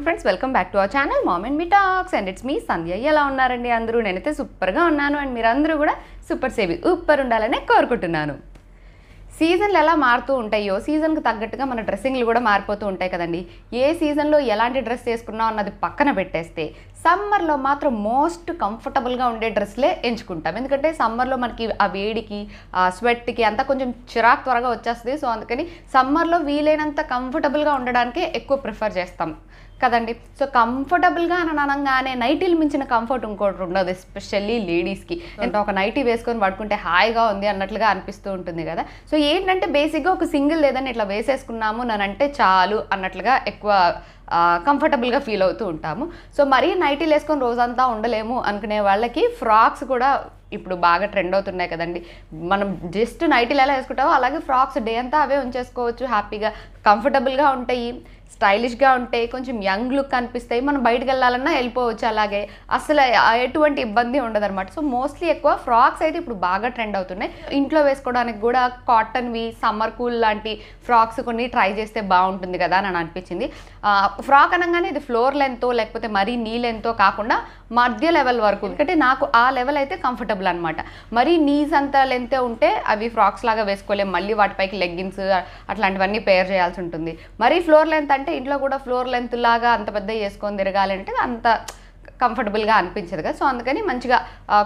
Morning friends, welcome back to our channel mom and me talks and it's me Sandhya. ఎలా ఉన్నారండి అందరూ? నేనైతే సూపర్గా ఉన్నాను అండ్ మీరందరూ కూడా సూపర్ సేవి సూపర్ ఉండాలనే కోరుకుంటున్నాను. సీజన్లు ఎలా మారుతూ ఉంటాయో సీజన్కి తగ్గట్టుగా మన డ్రెస్సింగ్లు కూడా మారిపోతూ ఉంటాయి కదండి. ఏ సీజన్లో ఎలాంటి డ్రెస్ వేసుకున్నాం అన్నది పక్కన పెట్టేస్తే సమ్మర్లో మాత్రం మోస్ట్ కంఫర్టబుల్గా ఉండే డ్రెస్లే ఎంచుకుంటాం. ఎందుకంటే సమ్మర్లో మనకి ఆ వేడికి ఆ స్వెట్కి అంతా కొంచెం చిరాకు త్వరగా వచ్చేస్తుంది. సో అందుకని సమ్మర్లో వీలైనంత కంఫర్టబుల్గా ఉండడానికే ఎక్కువ ప్రిఫర్ చేస్తాం కదండి. సో కంఫర్టబుల్గా అని అనగానే నైటీలు మించిన కంఫర్ట్ ఇంకోటి ఉండదు, ఎస్పెషల్లీ లేడీస్కి. అంటే ఒక నైటీ వేసుకొని పడుకుంటే హాయిగా ఉంది అన్నట్లుగా అనిపిస్తూ ఉంటుంది కదా. సో ఏంటంటే బేసిక్గా ఒక సింగిల్ లేదని ఇట్లా వేసేసుకున్నాము అంటే చాలు అన్నట్లుగా ఎక్కువ కంఫర్టబుల్గా ఫీల్ అవుతూ ఉంటాము. సో మరీ నైటీలు వేసుకొని రోజంతా ఉండలేము అనుకునే వాళ్ళకి ఫ్రాక్స్ కూడా ఇప్పుడు బాగా ట్రెండ్ అవుతున్నాయి కదండి. మనం జస్ట్ నైటీలు ఎలా వేసుకుంటామో అలాగే ఫ్రాక్స్ డే అంతా అవే ఉంచేసుకోవచ్చు. హ్యాపీగా కంఫర్టబుల్గా ఉంటాయి, స్టైలిష్గా ఉంటాయి, కొంచెం యంగ్ లుక్ అనిపిస్తాయి. మనం బయటకు వెళ్ళాలన్నా వెళ్ళిపోవచ్చు, అలాగే అసలు ఎటువంటి ఇబ్బంది ఉండదు అనమాట. సో మోస్ట్లీ ఎక్కువ ఫ్రాక్స్ అయితే ఇప్పుడు బాగా ట్రెండ్ అవుతున్నాయి. ఇంట్లో వేసుకోవడానికి కూడా కాటన్వి సమ్మర్ కూల్ లాంటి ఫ్రాక్స్ కొన్ని ట్రై చేస్తే బాగుంటుంది కదా అని అనిపించింది. ఫ్రాక్ అనగానే ఇది ఫ్లోర్ లెంత్ లేకపోతే మరీ నీ లెంత్ కాకుండా మధ్య లెవెల్ వరకు, ఎందుకంటే నాకు ఆ లెవెల్ అయితే కంఫర్టబుల్ అనమాట. మరీ నీస్ అంత లెంత్ ఉంటే అవి ఫ్రాక్స్ లాగా వేసుకోలేము, మళ్ళీ వాటిపైకి లెగ్గిన్స్ అట్లాంటివన్నీ పేర్ చేయాల్సి ఉంటుంది. మరీ ఫ్లోర్ లెంత్ అంటే ఇంట్లో కూడా ఫ్లోర్ లెంత్ లాగా అంత పెద్ద వేసుకొని తిరగాలంటే అంత కంఫర్టబుల్గా అనిపించదు కదా. సో అందుకని మంచిగా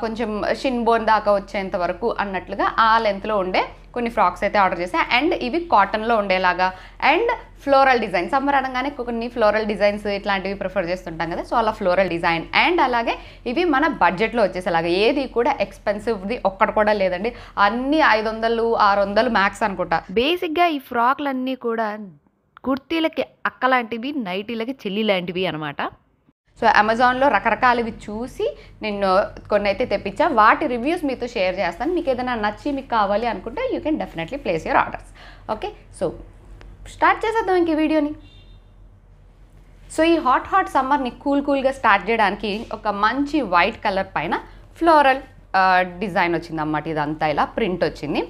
కొంచెం షిన్ బోన్ దాకా వచ్చేంత వరకు అన్నట్లుగా ఆ లెంత్లో ఉండే కొన్ని ఫ్రాక్స్ అయితే ఆర్డర్ చేశాను. అండ్ ఇవి కాటన్లో ఉండేలాగా అండ్ ఫ్లోరల్ డిజైన్, సమ్మర్ అనగానే కొన్ని ఫ్లోరల్ డిజైన్స్ ఇట్లాంటివి ప్రిఫర్ చేస్తుంటాం కదా. సో అలా ఫ్లోరల్ డిజైన్ అండ్ అలాగే ఇవి మన బడ్జెట్లో వచ్చేసేలాగా, ఏది కూడా ఎక్స్పెన్సివ్ది ఒక్కటి కూడా లేదండి. అన్నీ 500 600 మ్యాక్స్ అనుకుంటా. బేసిక్గా ఈ ఫ్రాక్లన్నీ కూడా కుర్తీలకి అక్క లాంటివి, నైటీలకి చెల్లి లాంటివి అనమాట. సో అమెజాన్లో రకరకాలవి చూసి నేను కొన్ని అయితే తెప్పించా. వాటి రివ్యూస్ మీతో షేర్ చేస్తాను. మీకు ఏదైనా నచ్చి మీకు కావాలి అనుకుంటే you can definitely place your orders. Okay, so start చేసేద్దాం ఇంక వీడియోని. సో ఈ హాట్ సమ్మర్ని కూల్గా స్టార్ట్ చేయడానికి ఒక మంచి వైట్ కలర్ పైన ఫ్లోరల్ డిజైన్ వచ్చింది అన్నమాట. ఇదంతా ఇలా ప్రింట్ వచ్చింది.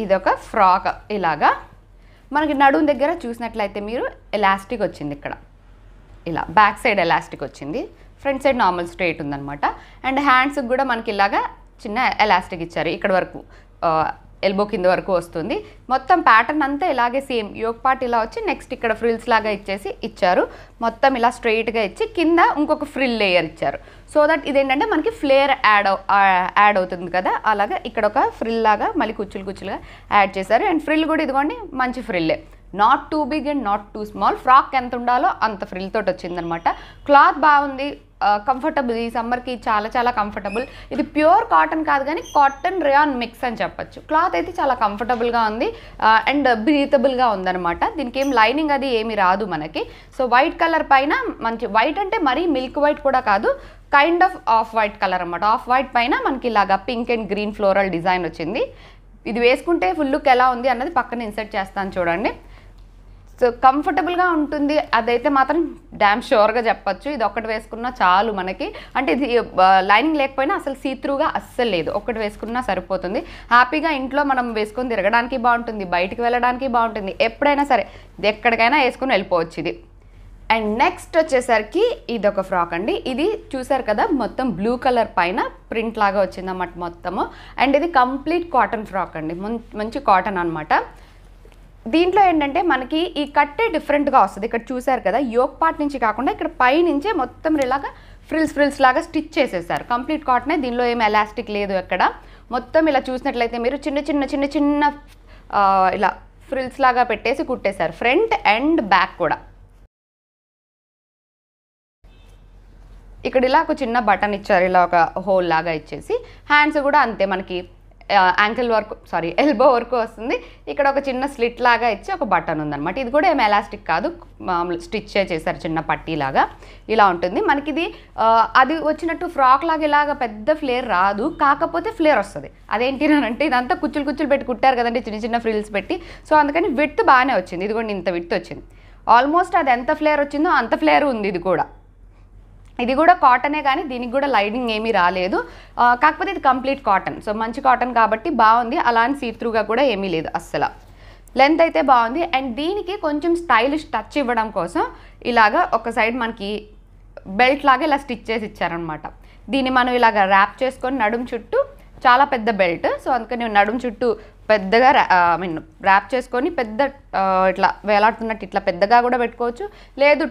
ఇదొక ఫ్రాక్ ఇలాగా మనకి నడుము దగ్గర చూసినట్లయితే మీరు ఎలాస్టిక్ వచ్చింది. ఇక్కడ ఇలా బ్యాక్ సైడ్ ఎలాస్టిక్ వచ్చింది, ఫ్రంట్ సైడ్ నార్మల్ స్ట్రైట్ ఉందన్నమాట. అండ్ హ్యాండ్స్కి కూడా మనకి ఇలాగా చిన్న ఎలాస్టిక్ ఇచ్చారు. ఇక్కడ వరకు ఎల్బో కింద వరకు వస్తుంది. మొత్తం ప్యాటర్న్ అంతా ఇలాగే సేమ్ యోక్ పార్ట్ ఇలా వచ్చి నెక్స్ట్ ఇక్కడ ఫ్రిల్స్ లాగా ఇచ్చారు. మొత్తం ఇలా స్ట్రైట్గా ఇచ్చి కింద ఇంకొక ఫ్రిల్ లేయర్ ఇచ్చారు. సో దట్ ఇదేంటంటే మనకి ఫ్లేర్ యాడ్ అవుతుంది కదా. అలాగే ఇక్కడ ఒక ఫ్రిల్ లాగా మళ్ళీ కుచ్చులుగా యాడ్ చేశారు. అండ్ ఫ్రిల్ కూడా ఇదిగోండి మంచి ఫ్రిల్లే, not too big and not too small. Frock ఎంత ఉండాలో అంత ఫ్రిల్ తోటి వచ్చిందనమాట. క్లాత్ బాగుంది, కంఫర్టబుల్. ఈ సమ్మర్కి చాలా కంఫర్టబుల్. ఇది ప్యూర్ కాటన్ కాదు కానీ కాటన్ రేయాన్ మిక్స్ అని చెప్పచ్చు. క్లాత్ అయితే చాలా కంఫర్టబుల్గా ఉంది అండ్ బ్రీతబుల్గా ఉందన్నమాట. దీనికి ఏం లైనింగ్ అది ఏమి రాదు మనకి. సో వైట్ కలర్ పైన మంచి వైట్ అంటే మరీ మిల్క్ వైట్ కూడా కాదు, కైండ్ ఆఫ్ వైట్ కలర్ అన్నమాట. ఆఫ్ వైట్ పైన మనకి ఇలాగా pink and green floral design వచ్చింది. ఇది వేసుకుంటే ఫుల్ లుక్ ఎలా ఉంది అన్నది పక్కన ఇన్సర్ట్ చేస్తాను చూడండి. సో కంఫర్టబుల్గా ఉంటుంది, అదైతే మాత్రం డ్యామ్ షూర్గా చెప్పచ్చు. ఇది ఒక్కటి వేసుకున్నా చాలు మనకి. అంటే ఇది లైనింగ్ లేకపోయినా అసలు సీత్రూగా అస్సలు లేదు, ఒక్కటి వేసుకున్నా సరిపోతుంది. హ్యాపీగా ఇంట్లో మనం వేసుకొని తిరగడానికి బాగుంటుంది, బయటికి వెళ్ళడానికి బాగుంటుంది, ఎప్పుడైనా సరే ఎక్కడికైనా వేసుకొని వెళ్ళిపోవచ్చు ఇది. అండ్ నెక్స్ట్ వచ్చేసరికి ఇది ఒక ఫ్రాక్ అండి. ఇది చూసారు కదా మొత్తం బ్లూ కలర్ పైన ప్రింట్ లాగా వచ్చిందన్నమాట మొత్తము. అండ్ ఇది కంప్లీట్ కాటన్ ఫ్రాక్ అండి, మంచి కాటన్ అనమాట. దీంట్లో ఏంటంటే మనకి ఈ కట్టే డిఫరెంట్గా వస్తుంది. ఇక్కడ చూసారు కదా యోక్ పార్ట్ నుంచి కాకుండా ఇక్కడ పైనుంచే మొత్తం ఇలాగా ఫ్రిల్స్ లాగా స్టిచ్ చేసేసారు. కంప్లీట్ కాటనే, దీనిలో ఏం ఎలాస్టిక్ లేదు ఎక్కడ. మొత్తం ఇలా చూసినట్లయితే మీరు చిన్న ఇలా ఫ్రిల్స్ లాగా పెట్టేసి కుట్టేశారు, ఫ్రంట్ అండ్ బ్యాక్ కూడా. ఇక్కడ ఇలా ఒక చిన్న బటన్ ఇచ్చారు, ఇలా ఒక హోల్ లాగా ఇచ్చేసి. హ్యాండ్స్ కూడా అంతే మనకి యాంకిల్ వరకు ఎల్బో వరకు వస్తుంది. ఇక్కడ ఒక చిన్న స్లిట్ లాగా ఇచ్చి ఒక బటన్ ఉందన్నమాట. ఇది కూడా ఏం ఎలాస్టిక్ కాదు, మామూలు స్టిచ్ చేశారు చిన్న పట్టీలాగా. ఇలా ఉంటుంది మనకి. ఇది అది వచ్చినట్టు ఫ్రాక్ లాగా ఇలాగ పెద్ద ఫ్లేర్ రాదు, కాకపోతే ఫ్లేర్ వస్తుంది. అదేంటి అంటే ఇదంతా కుచ్చులు పెట్టి కుట్టారు కదండి, చిన్న ఫ్రిల్స్ పెట్టి. సో అందుకని విడ్త్ బాగానే వచ్చింది. ఇది కూడా ఇంత విడ్త్ వచ్చింది. ఆల్మోస్ట్ అది ఎంత ఫ్లేర్ వచ్చిందో అంత ఫ్లేర్ ఉంది. ఇది కూడా కాటనే కానీ దీనికి కూడా లైనింగ్ ఏమీ రాలేదు, కాకపోతే ఇది కంప్లీట్ కాటన్. సో మంచి కాటన్ కాబట్టి బాగుంది, అలా అని సీత్రూగా కూడా ఏమీ లేదు అస్సలు. లెంత్ అయితే బాగుంది. అండ్ దీనికి కొంచెం స్టైలిష్ టచ్ ఇవ్వడం కోసం ఇలాగా ఒక సైడ్ మనకి బెల్ట్ లాగా ఇలా స్టిచ్ చేసి ఇచ్చారనమాట. దీన్ని మనం ఇలాగ ర్యాప్ చేసుకొని నడుం చుట్టూ, చాలా పెద్ద బెల్ట్, సో అందుకని నడుం చుట్టూ పెద్దగా ర్యాప్ చేసుకొని పెద్ద ఇట్లా వేలాడుతున్నట్టు ఇట్లా పెద్దగా కూడా పెట్టుకోవచ్చు. లేదు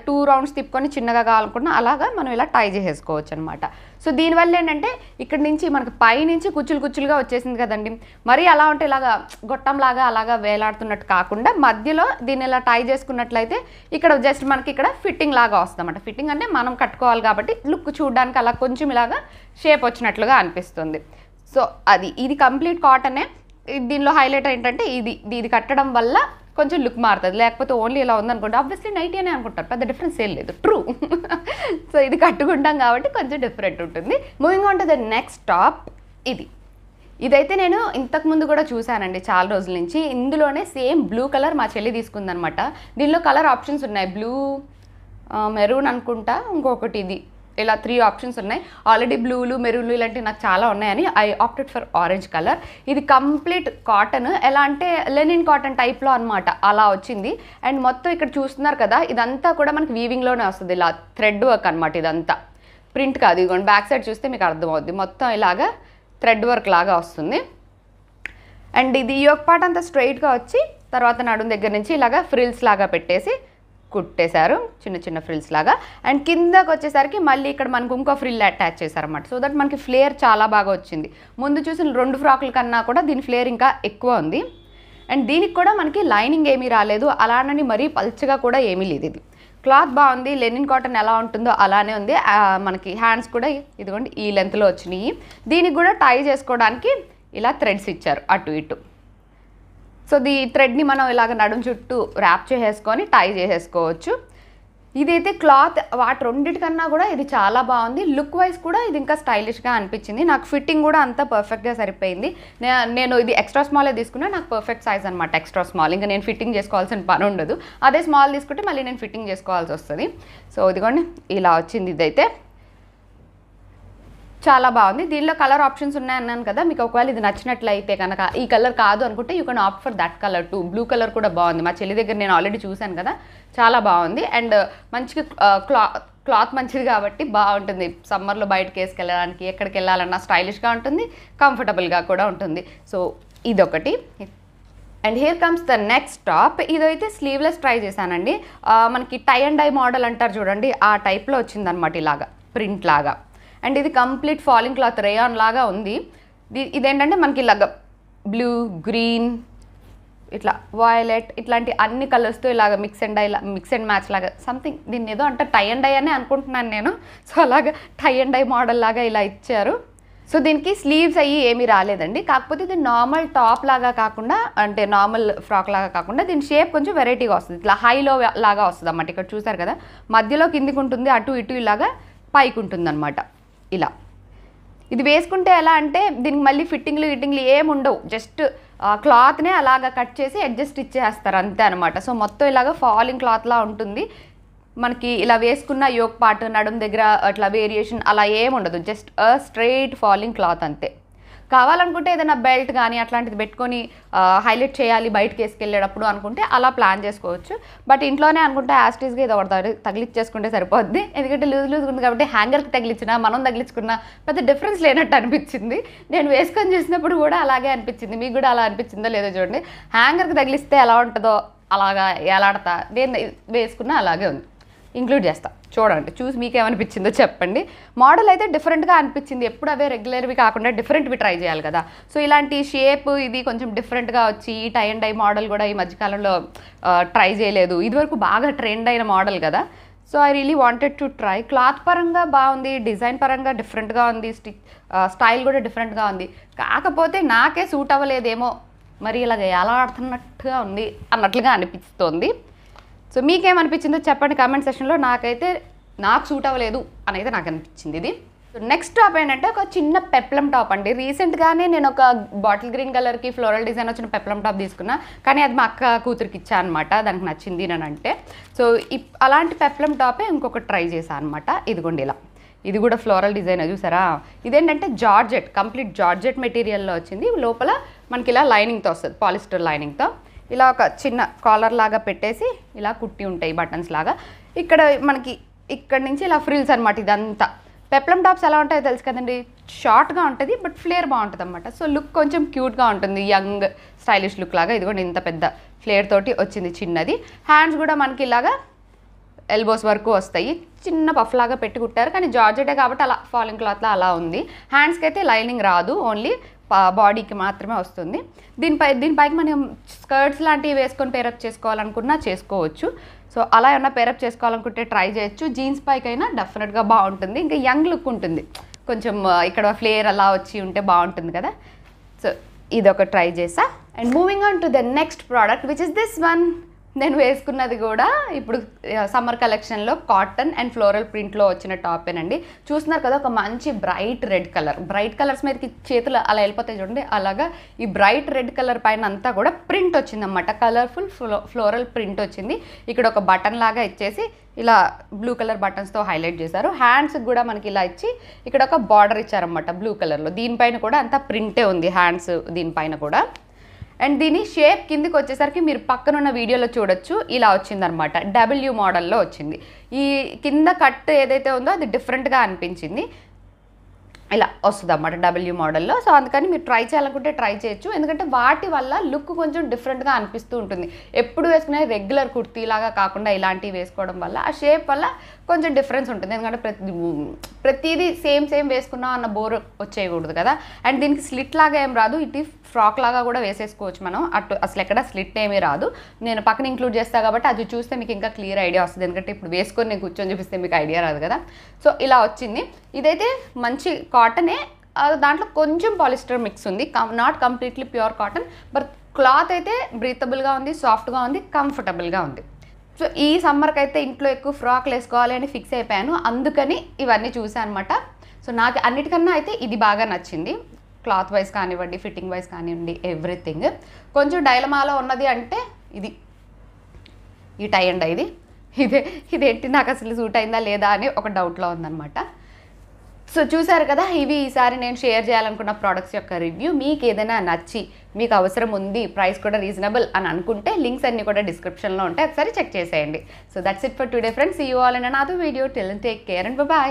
టూ రౌండ్స్ తిప్పుకొని చిన్నగా కావాలనుకున్నా అలాగా మనం ఇలా టై చేసేసుకోవచ్చు అనమాట. సో దీనివల్ల ఏంటంటే ఇక్కడ నుంచి మనకి పైనుంచి కుచ్చులుగా వచ్చేసింది కదండి, మరి అలా ఉంటే ఇలాగా గొట్టంలాగా అలాగా వేలాడుతున్నట్టు కాకుండా మధ్యలో దీన్ని ఇలా టై చేసుకున్నట్లయితే ఇక్కడ జస్ట్ మనకి ఇక్కడ ఫిట్టింగ్ లాగా వస్తుంది అన్నమాట. ఫిట్టింగ్ అంటే మనం కట్టుకోవాలి కాబట్టి లుక్ చూడడానికి అలా కొంచెం ఇలాగా షేప్ వచ్చినట్లుగా అనిపిస్తుంది. సో ఇది కంప్లీట్ కాటనే. దీనిలో హైలైట్ ఏంటంటే ఇది కట్టడం వల్ల కొంచెం లుక్ మారుతుంది. లేకపోతే ఓన్లీ ఇలా ఉందనుకుంటే ఆబ్వియస్లీ నైటీ అనే అనుకుంటారు, పెద్ద డిఫరెన్స్ ఏం లేదు. ట్రూ. సో ఇది కట్టుకుంటాం కాబట్టి కొంచెం డిఫరెంట్ ఉంటుంది. Moving on to the next top. ఇదైతే నేను ఇంతకుముందు కూడా చూశానండి చాలా రోజుల నుంచి. ఇందులోనే సేమ్ బ్లూ కలర్ మా చెల్లి తీసుకుందనమాట. దీనిలో కలర్ ఆప్షన్స్ ఉన్నాయి, బ్లూ, మెరూన్ అనుకుంటా, ఇంకొకటి ఇది, ఇలా 3 ఆప్షన్స్ ఉన్నాయి. ఆల్రెడీ బ్లూలు, మెరూన్లు ఇలాంటివి నాకు చాలా ఉన్నాయని I opted for orange colour. ఇది కంప్లీట్ కాటన్, ఎలా అంటే లెనిన్ కాటన్ టైప్లో అనమాట, అలా వచ్చింది. అండ్ మొత్తం ఇక్కడ చూస్తున్నారు కదా, ఇదంతా కూడా మనకి వీవింగ్లోనే వస్తుంది, ఇలా థ్రెడ్ వర్క్ అనమాట. ఇదంతా ప్రింట్ కాదు, ఇదిగోండి బ్యాక్ సైడ్ చూస్తే మీకు అర్థమవుద్ది, మొత్తం ఇలాగా థ్రెడ్ వర్క్ లాగా వస్తుంది. అండ్ ఇది ఈ ఒక పార్ట్ అంతా స్ట్రైట్గా వచ్చి తర్వాత నడుం దగ్గర నుంచి ఇలాగా ఫ్రిల్స్ లాగా పెట్టేసి కుట్టేశారు, చిన్న ఫ్రిల్స్ లాగా. అండ్ కిందకు వచ్చేసరికి మళ్ళీ ఇక్కడ మనకు ఇంకో ఫ్రిల్ అటాచ్ చేశారన్నమాట. సో దట్ మనకి ఫ్లేర్ చాలా బాగా వచ్చింది. ముందు చూసిన 2 ఫ్రాకుల కన్నా కూడా దీని ఫ్లేర్ ఇంకా ఎక్కువ ఉంది. అండ్ దీనికి కూడా మనకి లైనింగ్ ఏమీ రాలేదు, అలానని మరీ పల్చగా కూడా ఏమీ లేదు. ఇది క్లాత్ బాగుంది, లెనిన్ కాటన్ ఎలా ఉంటుందో అలానే ఉంది. మనకి హ్యాండ్స్ కూడా ఇదిగోండి ఈ లెంత్లో వచ్చినాయి. దీనికి కూడా టై చేసుకోవడానికి ఇలా థ్రెడ్స్ ఇచ్చారు అటు ఇటు. సో ఈ థ్రెడ్ని మనం ఇలాగ నడుం చుట్టూ ర్యాప్ చేసేసుకొని టై చేసేసుకోవచ్చు. ఇదైతే క్లాత్ వాటి రెండింటికన్నా కూడా ఇది చాలా బాగుంది. లుక్ వైజ్ కూడా ఇది ఇంకా స్టైలిష్గా అనిపించింది. నాకు ఫిట్టింగ్ కూడా అంతా పర్ఫెక్ట్గా సరిపోయింది. నేను ఇది ఎక్స్ట్రా స్మాలే తీసుకున్నా, నాకు పర్ఫెక్ట్ సైజ్ అనమాట ఎక్స్ట్రా స్మాల్. ఇంకా నేను ఫిట్టింగ్ చేసుకోవాల్సిన పని ఉండదు. అదే స్మాల్ తీసుకుంటే మళ్ళీ నేను ఫిట్టింగ్ చేసుకోవాల్సి వస్తుంది. సో ఇదిగోండి ఇలా వచ్చింది. ఇదైతే చాలా బాగుంది. దీనిలో కలర్ ఆప్షన్స్ ఉన్నాయన్నాను కదా, మీకు ఒకవేళ ఇది నచ్చినట్లయితే కనుక ఈ కలర్ కాదు అనుకుంటే you can opt for that colour two. Blue colour కూడా బాగుంది, మా చెల్లి దగ్గర నేను ఆల్రెడీ చూశాను కదా, చాలా బాగుంది. అండ్ మంచిగా క్లాత్ మంచిది కాబట్టి బాగుంటుంది. సమ్మర్లో బయటకు వేసుకెళ్ళడానికి, ఎక్కడికి వెళ్ళాలన్నా స్టైలిష్గా ఉంటుంది, కంఫర్టబుల్గా కూడా ఉంటుంది. సో ఇదొకటి. And here comes the next top. ఇదైతే స్లీవ్లెస్ ట్రై చేశానండి. మనకి టై అండ్ డై మోడల్ అంటారు చూడండి, ఆ టైప్లో వచ్చిందనమాట, ఇలాగా ప్రింట్ లాగా. అండ్ ఇది కంప్లీట్ ఫాలింగ్ క్లాత్, రేయాన్ లాగా ఉంది. ఇదేంటంటే మనకి ఇలాగ బ్లూ, గ్రీన్, ఇట్లా వాయిలెట్, ఇట్లాంటి అన్ని కలర్స్తో ఇలాగ మిక్స్ అండ్ మ్యాచ్ లాగా సంథింగ్, దీన్ని ఏదో అంటే టై అండ్ డై అని అనుకుంటున్నాను నేను. సో అలాగా టై అండ్ డై మోడల్ లాగా ఇలా ఇచ్చారు. సో దీనికి స్లీవ్స్ అయ్యి ఏమీ రాలేదండి. కాకపోతే ఇది నార్మల్ టాప్ లాగా కాకుండా, అంటే నార్మల్ ఫ్రాక్ లాగా కాకుండా దీని షేప్ కొంచెం వెరైటీగా వస్తుంది, ఇట్లా హైలో లాగా వస్తుంది అన్నమాట. ఇక్కడ చూసారు కదా, మధ్యలో కిందికి ఉంటుంది, అటు ఇటు ఇలాగా పైకి ఉంటుంది అనమాట. ఇలా ఇది వేసుకుంటే ఎలా అంటే దీనికి మళ్ళీ ఫిట్టింగ్లు ఏమి ఉండవు, జస్ట్ క్లాత్నే అలాగా కట్ చేసి అడ్జస్ట్ ఇచ్చేస్తారు అంతే అనమాట. సో మొత్తం ఇలాగా ఫాలింగ్ క్లాత్లా ఉంటుంది. మనకి ఇలా వేసుకున్న యోక్ పార్ట్, నడుం దగ్గర అట్లా వేరియేషన్ అలా ఏమి ఉండదు, జస్ట్ స్ట్రైట్ ఫాలింగ్ క్లాత్ అంతే. కావాలనుకుంటే ఏదైనా బెల్ట్ కానీ అట్లాంటిది పెట్టుకొని హైలైట్ చేయాలి బయటకి వేసుకెళ్ళేటప్పుడు అనుకుంటే అలా ప్లాన్ చేసుకోవచ్చు. బట్ ఇంట్లోనే అనుకుంటే యాస్టీస్గా ఇది ఒకటి తగిలిచ్చేసుకుంటే సరిపోద్ది. ఎందుకంటే లూజ్ ఉంది కాబట్టి హ్యాంగర్కి తగిలించినా మనం తగిలించుకున్నా పెద్ద డిఫరెన్స్ లేనట్టు అనిపించింది. నేను వేసుకొని చూసినప్పుడు కూడా అలాగే అనిపించింది. మీకు కూడా అలా అనిపించిందో లేదో చూడండి. హ్యాంగర్కి తగిలిస్తే ఎలా ఉంటుందో అలాగా ఎలాడతా, నేను వేసుకున్నా అలాగే ఉంది. ఇంక్లూడ్ చేస్తా, చూడండి, చూసి మీకేమనిపించిందో చెప్పండి. మోడల్ అయితే డిఫరెంట్గా అనిపించింది. ఎప్పుడు అవే రెగ్యులర్వి కాకుండా డిఫరెంట్వి ట్రై చేయాలి కదా. సో ఇలాంటి షేప్ ఇది కొంచెం డిఫరెంట్గా వచ్చి ఈ టై అండ్ డై మోడల్ కూడా ఈ మధ్యకాలంలో ట్రై చేయలేదు. ఇదివరకు బాగా ట్రెండ్ అయిన మోడల్ కదా. So I really wanted to try. Cloth పరంగా బాగుంది, డిజైన్ పరంగా డిఫరెంట్గా ఉంది, స్టైల్ కూడా డిఫరెంట్గా ఉంది. కాకపోతే నాకే సూట్ అవ్వలేదేమో, మరి ఇలాగ ఎలా ఆడుతున్నట్టుగా ఉంది అన్నట్లుగా అనిపిస్తోంది. సో మీకేమనిపించిందో చెప్పండి కామెంట్ సెక్షన్లో. నాకు సూట్ అవ్వలేదు అని అయితే నాకు అనిపించింది ఇది. సో నెక్స్ట్ టాప్ ఏంటంటే ఒక చిన్న పెప్లం టాప్ అండి. రీసెంట్గానే నేను ఒక బాటిల్ గ్రీన్ కలర్కి ఫ్లోరల్ డిజైన్ వచ్చిన పెప్లం టాప్ తీసుకున్నా, కానీ అది మా అక్క కూతురికి ఇచ్చా అనమాట, దానికి నచ్చింది అని అంటే. సో అలాంటి పెప్లం టాపే ఇంకొకటి ట్రై చేశాను అనమాట. ఇదిగోండి ఇలా, ఇది కూడా ఫ్లోరల్ డిజైన్ చూసారా. ఇదేంటంటే జార్జెట్, కంప్లీట్ జార్జెట్ మెటీరియల్లో వచ్చింది. లోపల మనకి ఇలా లైనింగ్తో వస్తుంది, పాలిస్టర్ లైనింగ్తో. ఇలా ఒక చిన్న కాలర్ లాగా పెట్టేసి ఇలా కుట్టి ఉంటాయి బటన్స్ లాగా. ఇక్కడ మనకి ఇక్కడ నుంచి ఇలా ఫ్రిల్స్ అనమాట. ఇదంతా పెప్లం టాప్స్ ఎలా ఉంటాయో తెలుసు కదండి, షార్ట్గా ఉంటుంది బట్ ఫ్లేర్ బాగుంటుంది అనమాట. సో లుక్ కొంచెం క్యూట్గా ఉంటుంది, యంగ్ స్టైలిష్ లుక్ లాగా. ఇది కూడా ఇంత పెద్ద ఫ్లేర్ తోటి వచ్చింది చిన్నది. హ్యాండ్స్ కూడా మనకి ఇలాగా ఎల్బోస్ వరకు వస్తాయి, చిన్న పఫ్ లాగా పెట్టి కుట్టారు. కానీ జార్జెటే కాబట్టి అలా ఫాలింగ్ క్లాత్లో అలా ఉంది. హ్యాండ్స్కి అయితే లైనింగ్ రాదు, ఓన్లీ బాడీకి మాత్రమే వస్తుంది. దీనిపైకి మనం స్కర్ట్స్ లాంటివి వేసుకొని పేరప్ చేసుకోవాలనుకున్నా చేసుకోవచ్చు. సో అలా ఏమన్నా పేరప్ చేసుకోవాలనుకుంటే ట్రై చేయొచ్చు. జీన్స్ పైకి అయినా డెఫినెట్గా బాగుంటుంది, ఇంకా యంగ్ లుక్ ఉంటుంది. కొంచెం ఇక్కడ ఫ్లేర్ అలా వచ్చి ఉంటే బాగుంటుంది కదా. సో ఇది ఒక ట్రై చేసా. And moving on to the next product which is this one. నేను వేసుకున్నది కూడా ఇప్పుడు సమ్మర్ కలెక్షన్లో కాటన్ అండ్ ఫ్లోరల్ ప్రింట్లో వచ్చిన టాపేనండి. చూస్తున్నారు కదా, ఒక మంచి bright red colour. Bright colours మీదకి చేతులు అలా వెళ్ళిపోతాయి చూడండి, అలాగా ఈ బ్రైట్ రెడ్ కలర్ పైన అంతా కూడా ప్రింట్ వచ్చిందన్నమాట. కలర్ఫుల్ ఫ్లోరల్ ప్రింట్ వచ్చింది. ఇక్కడ ఒక బటన్ లాగా ఇచ్చేసి ఇలా బ్లూ కలర్ బటన్స్తో హైలైట్ చేశారు. హ్యాండ్స్కి కూడా మనకి ఇలా ఇచ్చి ఇక్కడ ఒక బార్డర్ ఇచ్చారన్నమాట బ్లూ కలర్లో. దీనిపైన కూడా అంతా ప్రింటే ఉంది హ్యాండ్స్ దీనిపైన కూడా. అండ్ దీని షేప్ కిందకి వచ్చేసరికి మీరు పక్కనున్న వీడియోలో చూడొచ్చు, ఇలా వచ్చిందనమాట. డబ్ల్యూ మోడల్లో వచ్చింది. ఈ కింద కట్ ఏదైతే ఉందో అది డిఫరెంట్గా అనిపించింది, ఇలా వస్తుంది అన్నమాట డబ్ల్యూ మోడల్లో. సో అందుకని మీరు ట్రై చేయాలనుకుంటే ట్రై చేయొచ్చు, ఎందుకంటే వాటి వల్ల లుక్ కొంచెం డిఫరెంట్గా అనిపిస్తూ ఉంటుంది. ఎప్పుడు వేసుకునే రెగ్యులర్ కుర్తీలాగా కాకుండా ఇలాంటివి వేసుకోవడం వల్ల ఆ షేప్ వల్ల కొంచెం డిఫరెన్స్ ఉంటుంది. ఎందుకంటే ప్రతిదీ సేమ్ వేసుకున్నాం అన్న బోర్ వచ్చేయకూడదు కదా. అండ్ దీనికి స్లిట్ లాగా ఏం రాదు, ఇటు ఫ్రాక్ లాగా కూడా వేసేసుకోవచ్చు మనం. అసలు ఎక్కడ స్లిట్ ఏమీ రాదు. నేను పక్కన ఇంక్లూడ్ చేస్తాను కాబట్టి అది చూస్తే మీకు ఇంకా క్లియర్ ఐడియా వస్తుంది, ఎందుకంటే ఇప్పుడు వేసుకొని నేను కూర్చొని చూపిస్తే మీకు ఐడియా రాదు కదా. సో ఇలా వచ్చింది. ఇదైతే మంచి కాటనే, దాంట్లో కొంచెం పాలిస్టర్ మిక్స్ ఉంది, not completely pure cotton. But cloth అయితే బ్రీతబుల్గా ఉంది, సాఫ్ట్గా ఉంది, కంఫర్టబుల్గా ఉంది. సో ఈ సమ్మర్కి అయితే ఇంట్లో ఎక్కువ ఫ్రాక్లు వేసుకోవాలి అని ఫిక్స్ అయిపోయాను, అందుకని ఇవన్నీ చూసాను అనమాట. సో నాకు అన్నిటికన్నా అయితే ఇది బాగా నచ్చింది, క్లాత్ వైజ్ కానివ్వండి, ఫిట్టింగ్ వైజ్ కానివ్వండి, ఎవ్రీథింగ్. కొంచెం డైలమాలో ఉన్నది అంటే ఇది ఈ టై అండ్ ఇదేంటి నాకు అసలు సూట్ అయిందా లేదా అని ఒక డౌట్లో ఉందన్నమాట. సో చూసారు కదా, ఇవి ఈసారి నేను షేర్ చేయాలనుకున్న ప్రోడక్ట్స్ యొక్క రివ్యూ. మీకు ఏదైనా నచ్చి మీకు అవసరం ఉంది, ప్రైస్ కూడా రీజనబుల్ అని అనుకుంటే లింక్స్ అన్నీ కూడా డిస్క్రిప్షన్లో ఉంటాయి, ఒకసారి చెక్ చేసేయండి. So that's it for today friends. See you all in another video. Till then take care and by.